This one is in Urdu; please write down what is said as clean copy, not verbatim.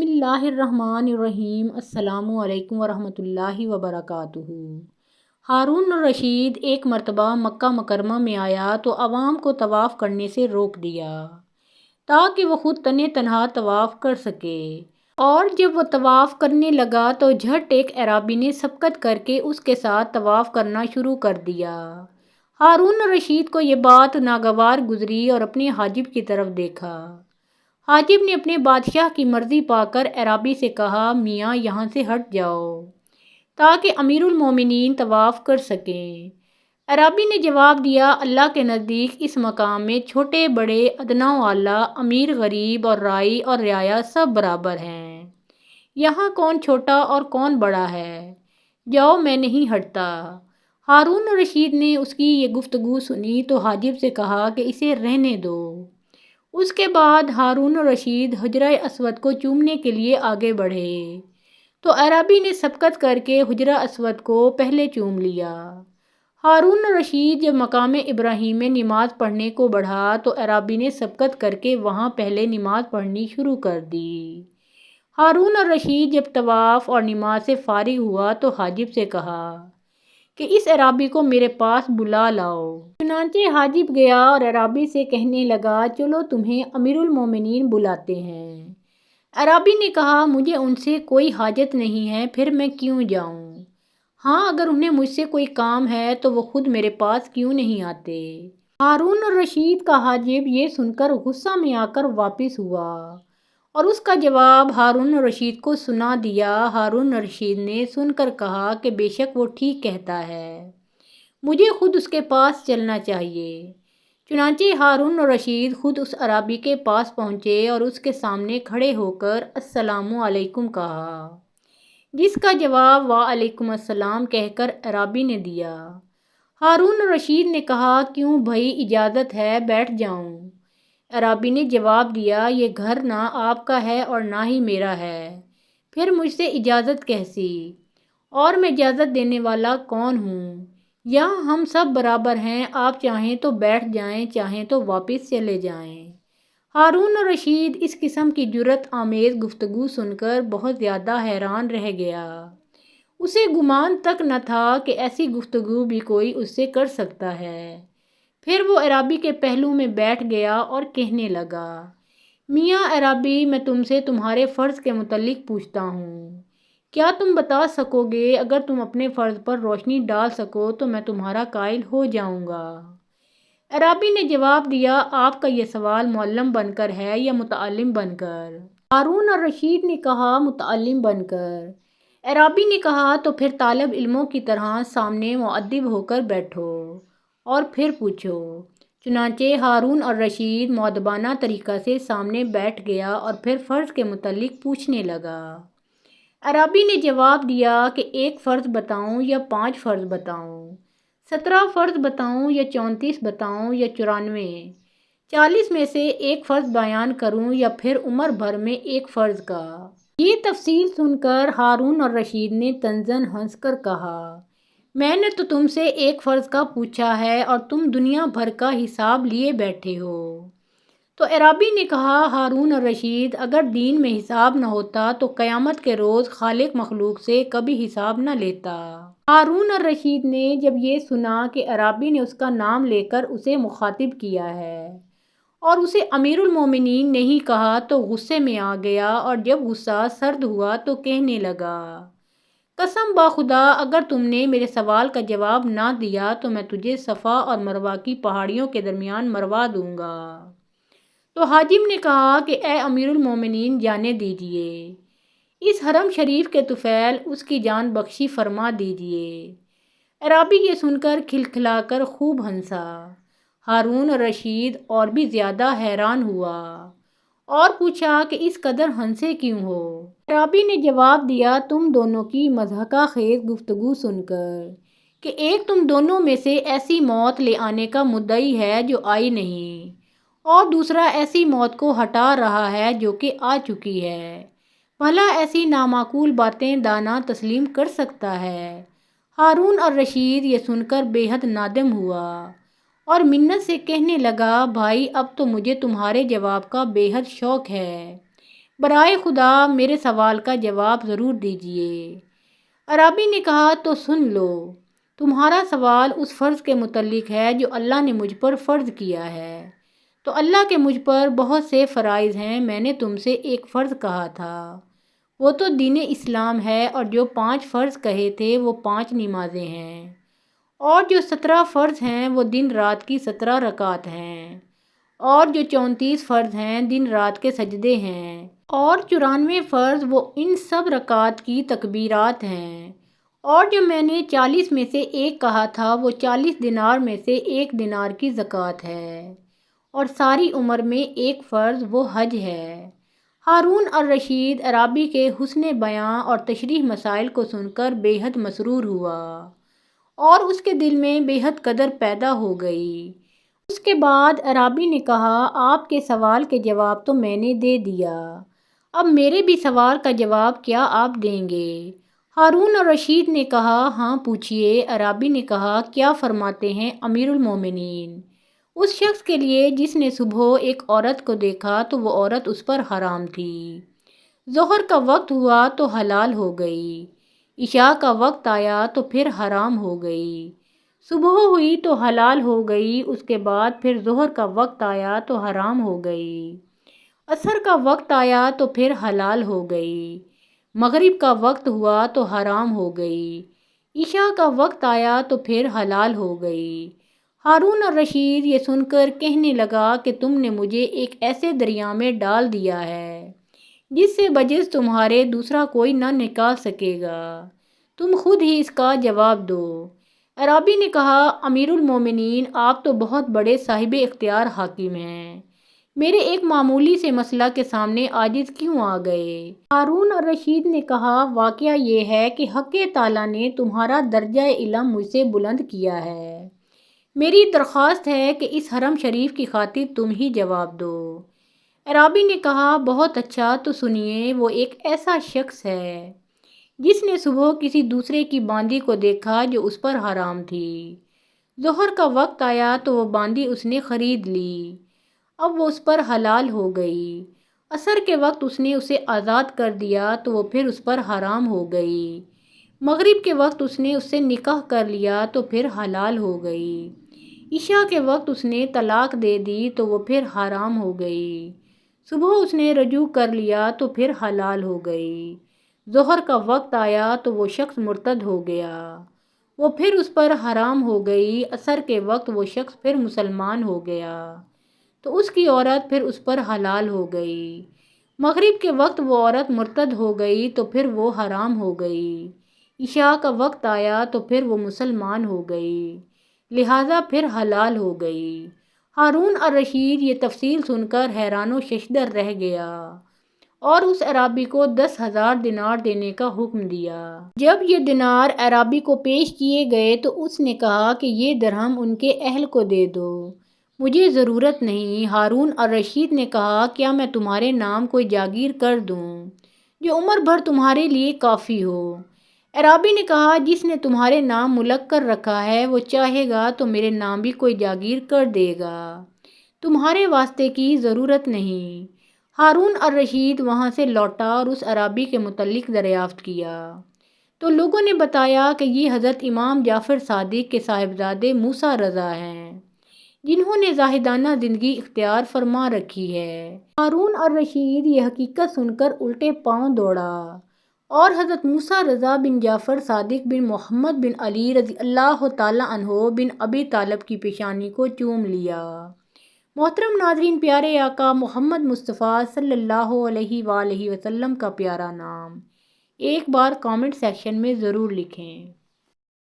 بسم اللہ الرحمن الرحیم۔ السلام علیکم ورحمۃ اللہ وبرکاتہ۔ ہارون الرشید ایک مرتبہ مکہ مکرمہ میں آیا تو عوام کو طواف کرنے سے روک دیا تاکہ وہ خود تنہا طواف کر سکے، اور جب وہ طواف کرنے لگا تو جھٹ ایک اعرابی نے سبقت کر کے اس کے ساتھ طواف کرنا شروع کر دیا۔ ہارون الرشید کو یہ بات ناگوار گزری اور اپنے حاجب کی طرف دیکھا۔ حاجب نے اپنے بادشاہ کی مرضی پا کر اعرابی سے کہا، میاں یہاں سے ہٹ جاؤ تاکہ امیر المومنین طواف کر سکیں۔ اعرابی نے جواب دیا، اللہ کے نزدیک اس مقام میں چھوٹے بڑے، ادنا و اعلیٰ، امیر غریب اور رائی اور رعایا سب برابر ہیں۔ یہاں کون چھوٹا اور کون بڑا ہے؟ جاؤ، میں نہیں ہٹتا۔ ہارون الرشید نے اس کی یہ گفتگو سنی تو حاجب سے کہا کہ اسے رہنے دو۔ اس کے بعد ہارون الرشید حجرہ اسود کو چومنے کے لیے آگے بڑھے تو اعرابی نے سبقت کر کے حجرہ اسود کو پہلے چوم لیا۔ ہارون الرشید جب مقام ابراہیم میں نماز پڑھنے کو بڑھا تو اعرابی نے سبقت کر کے وہاں پہلے نماز پڑھنی شروع کر دی۔ ہارون الرشید جب طواف اور نماز سے فارغ ہوا تو حاجب سے کہا کہ اس اعرابی کو میرے پاس بلا لاؤ۔ چنانچہ حاجب گیا اور اعرابی سے کہنے لگا، چلو تمہیں امیر المومنین بلاتے ہیں۔ اعرابی نے کہا، مجھے ان سے کوئی حاجت نہیں ہے، پھر میں کیوں جاؤں؟ ہاں، اگر انہیں مجھ سے کوئی کام ہے تو وہ خود میرے پاس کیوں نہیں آتے؟ ہارون الرشید کا حاجب یہ سن کر غصہ میں آ کر واپس ہوا اور اس کا جواب ہارون الرشید کو سنا دیا۔ ہارون الرشید نے سن کر کہا کہ بے شک وہ ٹھیک کہتا ہے، مجھے خود اس کے پاس چلنا چاہیے۔ چنانچہ ہارون الرشید خود اس اعرابی کے پاس پہنچے اور اس کے سامنے کھڑے ہو کر السلام علیکم کہا، جس کا جواب وعلیکم السلام کہہ کر اعرابی نے دیا۔ ہارون الرشید نے کہا، کیوں بھائی، اجازت ہے، بیٹھ جاؤں؟ اعرابی نے جواب دیا، یہ گھر نہ آپ کا ہے اور نہ ہی میرا ہے، پھر مجھ سے اجازت کیسی؟ اور میں اجازت دینے والا کون ہوں؟ یہاں ہم سب برابر ہیں، آپ چاہیں تو بیٹھ جائیں، چاہیں تو واپس چلے جائیں۔ ہارون الرشید اس قسم کی جرأت آمیز گفتگو سن کر بہت زیادہ حیران رہ گیا۔ اسے گمان تک نہ تھا کہ ایسی گفتگو بھی کوئی اس سے کر سکتا ہے۔ پھر وہ اعرابی کے پہلو میں بیٹھ گیا اور کہنے لگا، میاں اعرابی، میں تم سے تمہارے فرض کے متعلق پوچھتا ہوں، کیا تم بتا سکو گے؟ اگر تم اپنے فرض پر روشنی ڈال سکو تو میں تمہارا قائل ہو جاؤں گا۔ اعرابی نے جواب دیا، آپ کا یہ سوال معلم بن کر ہے یا متعلم بن کر؟ ہارون الرشید نے کہا، متعلم بن کر۔ اعرابی نے کہا، تو پھر طالب علموں کی طرح سامنے مؤدب ہو کر بیٹھو اور پھر پوچھو۔ چنانچہ ہارون الرشید مؤدبانہ طریقہ سے سامنے بیٹھ گیا اور پھر فرض کے متعلق پوچھنے لگا۔ اعرابی نے جواب دیا کہ 1 فرض بتاؤں یا 5 فرض بتاؤں؟ 17 فرض بتاؤں یا 34 بتاؤں یا 94؟ 40 میں سے 1 فرض بیان کروں یا پھر عمر بھر میں 1 فرض کا؟ یہ تفصیل سن کر ہارون الرشید نے طنزاً ہنس کر کہا، میں نے تو تم سے 1 فرض کا پوچھا ہے اور تم دنیا بھر کا حساب لیے بیٹھے ہو۔ تو اعرابی نے کہا، ہارون الرشید، اگر دین میں حساب نہ ہوتا تو قیامت کے روز خالق مخلوق سے کبھی حساب نہ لیتا۔ ہارون الرشید نے جب یہ سنا کہ اعرابی نے اس کا نام لے کر اسے مخاطب کیا ہے اور اسے امیر المومنین نہیں کہا تو غصے میں آ گیا، اور جب غصہ سرد ہوا تو کہنے لگا، قسم باخدا، اگر تم نے میرے سوال کا جواب نہ دیا تو میں تجھے صفا اور مروہ کی پہاڑیوں کے درمیان مروا دوں گا۔ تو حاجب نے کہا کہ اے امیر المومنین، جانے دیجیے، اس حرم شریف کے طفیل، اس کی جان بخشی فرما دیجیے۔ اعرابی یہ سن کر کھلکھلا کر خوب ہنسا۔ ہارون الرشید اور بھی زیادہ حیران ہوا اور پوچھا کہ اس قدر ہنسے کیوں ہو؟ اعرابی نے جواب دیا، تم دونوں کی مضحکہ خیز گفتگو سن کر کہ ایک تم دونوں میں سے ایسی موت لے آنے کا مدعی ہے جو آئی نہیں، اور دوسرا ایسی موت کو ہٹا رہا ہے جو کہ آ چکی ہے، بھلا ایسی نامعقول باتیں دانا تسلیم کر سکتا ہے؟ ہارون الرشید یہ سن کر بے حد نادم ہوا اور منت سے کہنے لگا، بھائی، اب تو مجھے تمہارے جواب کا بے حد شوق ہے، برائے خدا میرے سوال کا جواب ضرور دیجیے۔ عرابی نے کہا تو سن لو، تمہارا سوال اس فرض کے متعلق ہے جو اللہ نے مجھ پر فرض کیا ہے۔ تو اللہ کے مجھ پر بہت سے فرائض ہیں، میں نے تم سے ایک فرض کہا تھا، وہ تو دین اسلام ہے، اور جو 5 فرض کہے تھے وہ 5 نمازیں ہیں، اور جو 17 فرض ہیں وہ دن رات کی 17 رکعات ہیں، اور جو 34 فرض ہیں دن رات کے سجدے ہیں، اور 94 فرض وہ ان سب رکعات کی تکبیرات ہیں، اور جو میں نے 40 میں سے ایک کہا تھا وہ 40 دینار میں سے 1 دینار کی زکوٰۃ ہے، اور ساری عمر میں ایک فرض وہ حج ہے۔ ہارون الرشید عرابی کے حسن بیاں اور تشریح مسائل کو سن کر بے حد مسرور ہوا، اور اس کے دل میں بے حد قدر پیدا ہو گئی۔ اس کے بعد عرابی نے کہا، آپ کے سوال کے جواب تو میں نے دے دیا، اب میرے بھی سوال کا جواب کیا آپ دیں گے؟ ہارون الرشید نے کہا، ہاں پوچھئے۔ عرابی نے کہا، کیا فرماتے ہیں امیر المومنین اس شخص کے لیے جس نے صبح ایک عورت کو دیکھا تو وہ عورت اس پر حرام تھی، ظہر کا وقت ہوا تو حلال ہو گئی، عشاء کا وقت آیا تو پھر حرام ہو گئی، صبح ہوئی تو حلال ہو گئی، اس کے بعد پھر ظہر کا وقت آیا تو حرام ہو گئی، عصر کا وقت آیا تو پھر حلال ہو گئی، مغرب کا وقت ہوا تو حرام ہو گئی، عشاء کا وقت آیا تو پھر حلال ہو گئی۔ ہارون الرشید یہ سن کر کہنے لگا کہ تم نے مجھے ایک ایسے دریا میں ڈال دیا ہے جس سے بجز تمہارے دوسرا کوئی نہ نکال سکے گا، تم خود ہی اس کا جواب دو۔ عرابی نے کہا، امیر المومنین آپ تو بہت بڑے صاحب اختیار حاکم ہیں، میرے ایک معمولی سے مسئلہ کے سامنے عاجز کیوں آ گئے؟ ہارون الرشید نے کہا، واقعہ یہ ہے کہ حق تعالیٰ نے تمہارا درجہ علم مجھ سے بلند کیا ہے، میری درخواست ہے کہ اس حرم شریف کی خاطر تم ہی جواب دو۔ عرابی نے کہا، بہت اچھا، تو سنیے، وہ ایک ایسا شخص ہے جس نے صبح کسی دوسرے کی باندی کو دیکھا جو اس پر حرام تھی، ظہر کا وقت آیا تو وہ باندی اس نے خرید لی، اب وہ اس پر حلال ہو گئی، عصر کے وقت اس نے اسے آزاد کر دیا تو وہ پھر اس پر حرام ہو گئی، مغرب کے وقت اس نے اس سے نکاح کر لیا تو پھر حلال ہو گئی، عشاء کے وقت اس نے طلاق دے دی تو وہ پھر حرام ہو گئی، صبح اس نے رجوع کر لیا تو پھر حلال ہو گئی، ظہر کا وقت آیا تو وہ شخص مرتد ہو گیا، وہ پھر اس پر حرام ہو گئی، عصر کے وقت وہ شخص پھر مسلمان ہو گیا تو اس کی عورت پھر اس پر حلال ہو گئی، مغرب کے وقت وہ عورت مرتد ہو گئی تو پھر وہ حرام ہو گئی، عشاء کا وقت آیا تو پھر وہ مسلمان ہو گئی، لہٰذا پھر حلال ہو گئی۔ ہارون الرشید یہ تفصیل سن کر حیران و ششدر رہ گیا اور اس عرابی کو 10,000 دینار دینے کا حکم دیا۔ جب یہ دینار عرابی کو پیش کیے گئے تو اس نے کہا کہ یہ درہم ان کے اہل کو دے دو، مجھے ضرورت نہیں۔ ہارون الرشید نے کہا، کیا میں تمہارے نام کوئی جاگیر کر دوں جو عمر بھر تمہارے لیے کافی ہو؟ عرابی نے کہا، جس نے تمہارے نام ملک کر رکھا ہے وہ چاہے گا تو میرے نام بھی کوئی جاگیر کر دے گا، تمہارے واسطے کی ضرورت نہیں۔ ہارون الرشید وہاں سے لوٹا اور اس عرابی کے متعلق دریافت کیا تو لوگوں نے بتایا کہ یہ حضرت امام جعفر صادق کے صاحبزادے موسیٰ رضا ہیں جنہوں نے زاہدانہ زندگی اختیار فرما رکھی ہے۔ ہارون الرشید یہ حقیقت سن کر الٹے پاؤں دوڑا اور حضرت موسیٰ رضا بن جعفر صادق بن محمد بن علی رضی اللہ تعالیٰ عنہ بن ابی طالب کی پیشانی کو چوم لیا۔ محترم ناظرین، پیارے آقا محمد مصطفیٰ صلی اللہ علیہ وآلہ وسلم کا پیارا نام ایک بار کامنٹ سیکشن میں ضرور لکھیں۔